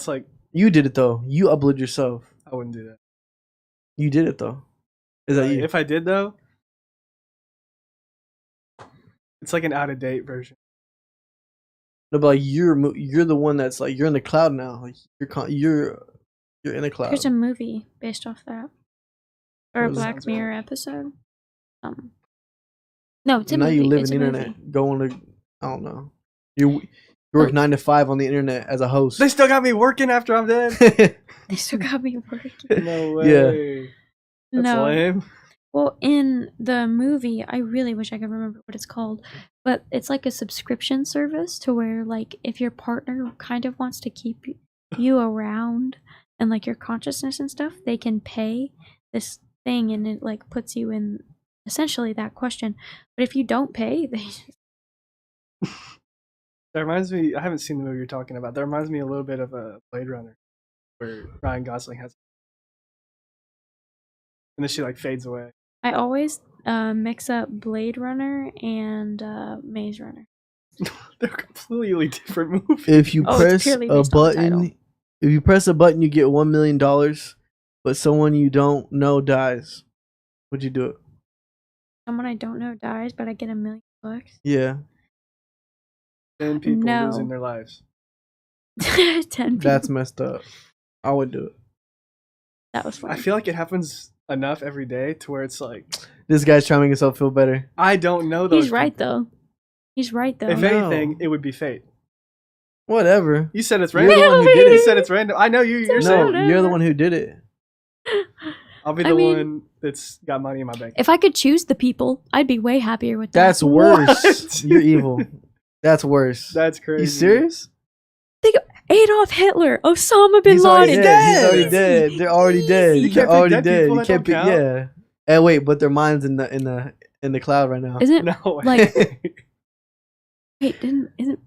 like you did it though. You uploaded yourself. I wouldn't do that. You did it though. Is that you? If I did though, it's like an out of date version. No, but like you're the one that's like you're in the cloud now. Like you're in the cloud. There's a movie based off that, or a What is it? Black Mirror episode. No, it's a Now movie. you live It's in a the internet, movie. going to I don't know. You work 9 to 5 on the internet as a host. They still got me working after I'm dead. They still got me working. No way. That's No. lame. Well, in the movie, I really wish I could remember what it's called, but it's like a subscription service to where, like, if your partner kind of wants to keep you around and, like, your consciousness and stuff, they can pay this thing and it, like, puts you in essentially that question. But if you don't pay, they just... That reminds me. I haven't seen the movie you're talking about. That reminds me a little bit of a Blade Runner, where Ryan Gosling has, and then she like fades away. I always mix up Blade Runner and Maze Runner. They're completely different movies. If you Oh, it's press purely a based on the title. button, if you press a button, you get $1 million, but someone you don't know dies. Would you do it? Someone I don't know dies, but I get $1 million. Yeah, 10 people No. losing their lives. 10 people. that's messed up. I would do it. That was funny. I feel like it happens enough every day to where it's like This guy's trying to make himself feel better. I don't know those. He's right people. though. He's right though. If No. anything, it would be fate. Whatever. You said it's You're random. the one who did You it. said it's random. I know you're No, saying whatever. you're the one who did it. I'll be I the mean- one that's got money in my bank. If I could choose the people, I'd be way happier with that. That's worse. What? You're evil. That's worse. That's crazy. You serious? Adolf Hitler, Osama bin He's already Laden. dead. He's already dead. They're already dead. You can't They're pick already dead dead. people You that can't don't pick. count. Yeah. And wait, but their minds in the cloud right now. Isn't it? No way. Like- Wait, isn't?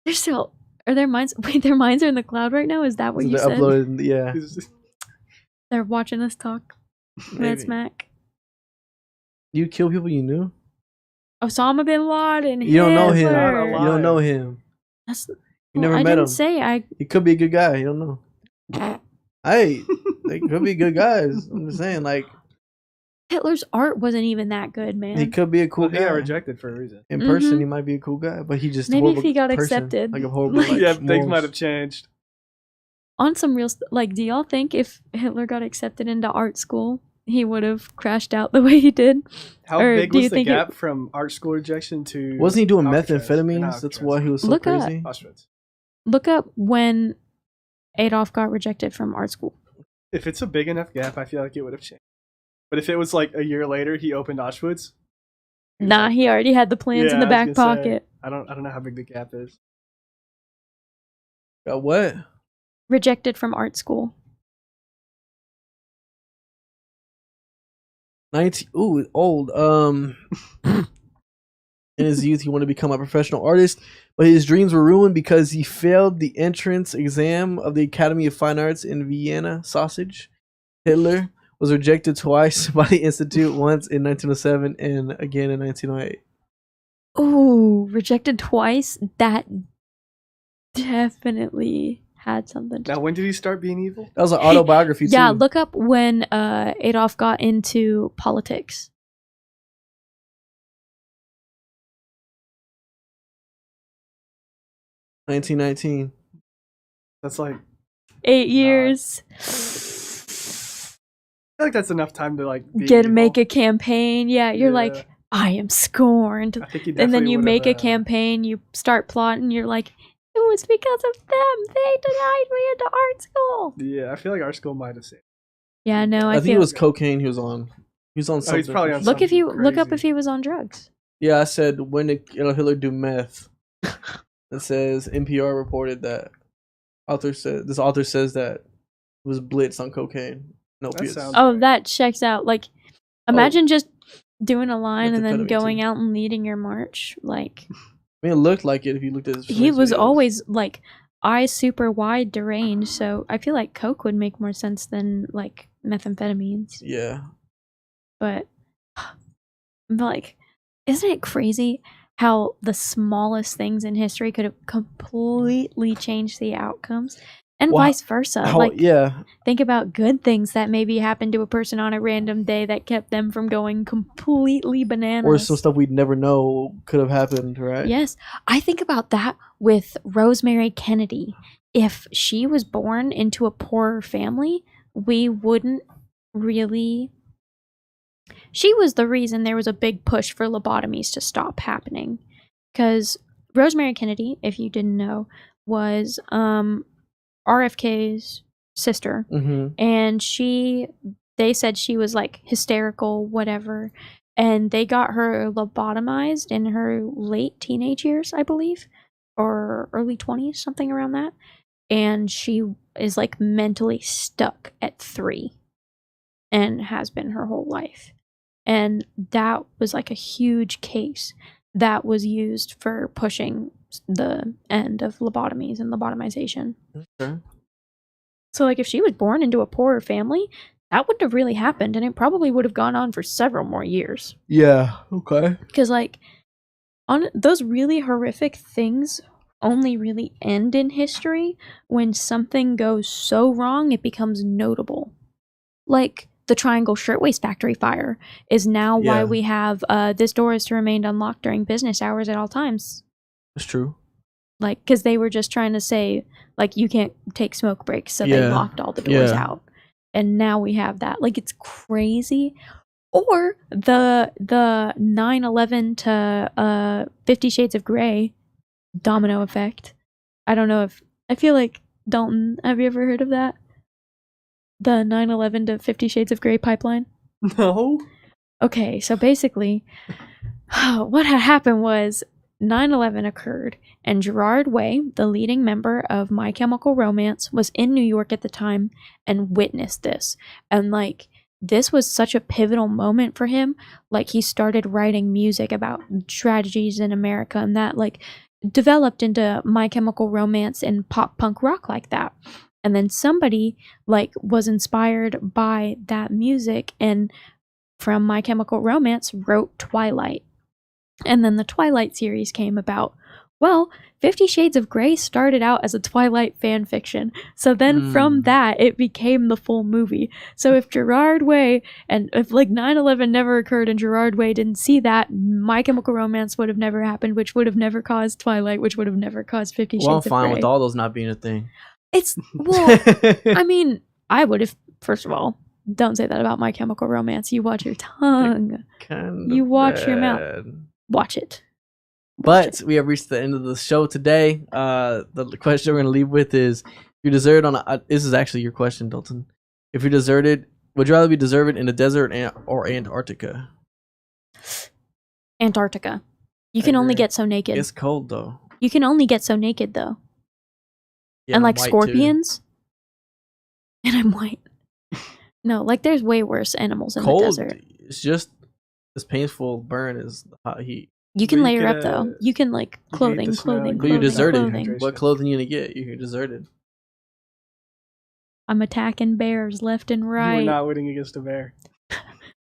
They're still. Are their minds? Wait, their minds are in the cloud right now. Is that what So you they're said? uploaded. Yeah. They're watching us talk. Maybe. That's Mac. You kill people you knew. Osama bin Laden. You don't know him. Hitler. Not You don't know him. That's, You never I met didn't him. say I. He could be a good guy. You don't know. Hey, they could be good guys. I'm just saying, like, Hitler's art wasn't even that good, man. he could be a cool Well, he got guy. rejected for a reason. In person, Mhm. he might be a cool guy, but he just Maybe if horrible he got person. accepted. like a horrible. Like, Yeah, things morals. might have changed. On some real, like, do y'all think if Hitler got accepted into art school, he would have crashed out the way he did? How Or big do you was the think it- gap from art school rejection to? Wasn't he doing Alcatraz? methamphetamines? Not That's Alcatraz. why he was so Look up. crazy. Auschwitz. Look up when Adolf got rejected from art school. If it's a big enough gap, I feel like it would have changed. But if it was like a year later, he opened Auschwitz. Nah, he already had the plans in the Yeah, I back was gonna say, pocket. I don't know how big the gap is. Got what? Rejected from art school. 19. Ooh, old. In his youth, he wanted to become a professional artist, but his dreams were ruined because he failed the entrance exam of the Academy of Fine Arts in Vienna. Sausage. Hitler was rejected twice by the Institute, once in 1907 and again in 1908. Ooh, rejected twice? That definitely had something to Now, when did he start being evil? That was an autobiography, Yeah, too. look up when Adolf got into politics. – 1919. That's like, 8 years. I feel like that's enough time to like be evil. Make a campaign. Yeah, you're Yeah. like, I am scorned. I think he And then definitely you would've, make a campaign, you start plotting, you're like, it was because of them. They denied me into art school. Yeah, I feel like our school might have said. Yeah, no, I I think feel it was cocaine he was on. He was on Oh, something. he's probably on look if you something look up crazy. if he was on drugs. Yeah, I said, when did Hitler do meth? It says NPR reported that this author says that it was blitzed on cocaine. No That opiates. sounds- Oh, that checks out. Like, imagine just doing a line and then Methamphetamine, going too. out and leading your march. Like, I mean, it looked like it if you looked at his he first was videos. always like eyes super wide, deranged. So I feel like coke would make more sense than like methamphetamines. Yeah. But like, isn't it crazy how the smallest things in history could have completely changed the outcomes, and Well, vice versa? Yeah. Think about good things that maybe happened to a person on a random day that kept them from going completely bananas. Or some stuff we'd never know could have happened, right? Yes, I think about that with Rosemary Kennedy. If she was born into a poorer family, we wouldn't really. She was the reason there was a big push for lobotomies to stop happening. Because Rosemary Kennedy, if you didn't know, was RFK's sister. Mm-hmm. And they said she was like hysterical, whatever. And they got her lobotomized in her late teenage years, I believe, or early 20s, something around that. And she is like mentally stuck at 3 and has been her whole life. And that was like a huge case that was used for pushing the end of lobotomies and lobotomization. Okay. So, like, if she was born into a poorer family, that wouldn't have really happened, and it probably would have gone on for several more years. Yeah. Okay. Because, like, on those really horrific things only really end in history when something goes so wrong it becomes notable. Like, the Triangle Shirtwaist Factory fire is now why Yeah. we have this door is to remain unlocked during business hours at all times. That's true. Like, because they were just trying to say, like, you can't take smoke breaks, so they Yeah. locked all the doors Yeah. out. and now we have that. Like, it's crazy. Or the 9/11 to 50 Shades of Grey domino effect. I don't know if I feel like Dalton, have you ever heard of that? The 9/11 to 50 Shades of Grey pipeline? No. Okay, so basically, what had happened was 9/11 occurred, and Gerard Way, the leading member of My Chemical Romance, was in New York at the time and witnessed this. And like, this was such a pivotal moment for him. Like, he started writing music about tragedies in America, and that like developed into My Chemical Romance and pop punk rock like that. And then somebody like was inspired by that music and from My Chemical Romance wrote Twilight. And then the Twilight series came about. Well, 50 Shades of Grey started out as a Twilight fan fiction. So then from that, it became the full movie. So if Gerard Way, and if like 9/11 never occurred and Gerard Way didn't see that, My Chemical Romance would have never happened, which would have never caused Twilight, which would have never caused 50 Shades Well, I'm of Grey. fine with all those not being a thing. It's, well, I mean, I would if, first of all, don't say that about My Chemical Romance. You watch your tongue. You watch your mouth. Watch it. But we have reached the end of the show today. The question we're going to leave with is, if you're deserted on this is actually your question, Dalton. If you're deserted, would you rather be deserted in the desert or Antarctica? Antarctica. You can only get so naked. It's cold, though. You can only get so naked, though. Yeah, and I'm like white, scorpions. Too. And I'm white. No, like there's way worse animals in cold, the desert. It's just as painful burn as the hot heat. You can layer up though. You can like clothing. But you're deserted. What clothing you gonna get? You're deserted. I'm attacking bears left and right. You're not winning against a bear.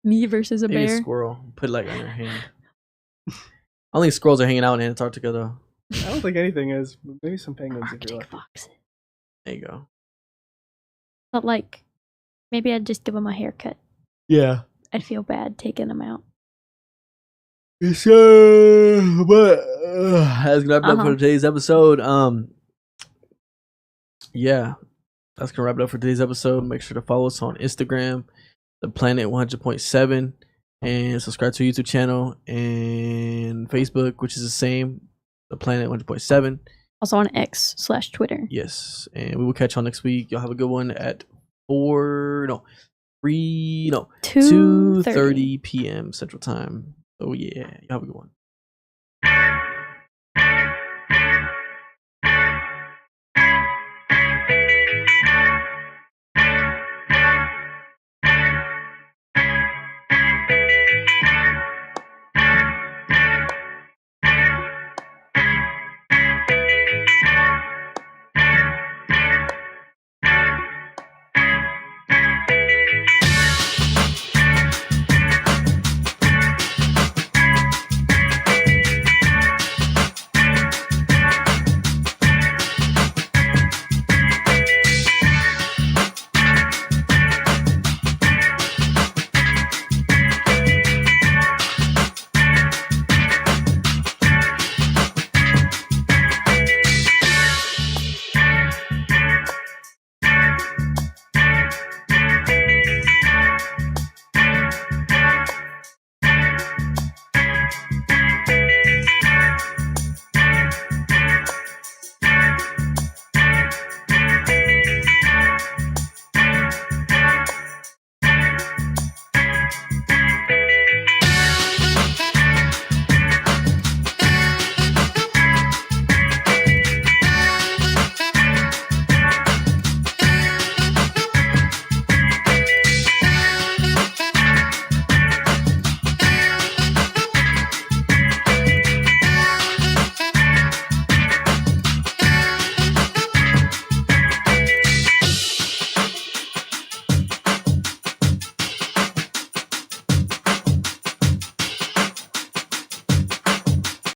Me versus a Maybe bear. A squirrel. Put it like on your hand. I don't think squirrels are hanging out in Antarctica though. I don't think anything is. Maybe some penguins if you're lucky. Foxes. There you go. But like, maybe I'd just give them a haircut. Yeah. I'd feel bad taking them out. So, but that's gonna wrap it up for today's episode. Yeah, that's gonna wrap it up for today's episode. Make sure to follow us on Instagram, The Planet 100.7, and subscribe to our YouTube channel and Facebook, which is the same, The Planet 100.7. Also on X/Twitter. Yes, and we will catch y'all next week. Y'all have a good one at 2:30 p.m. Central Time. Oh yeah, y'all have a good one.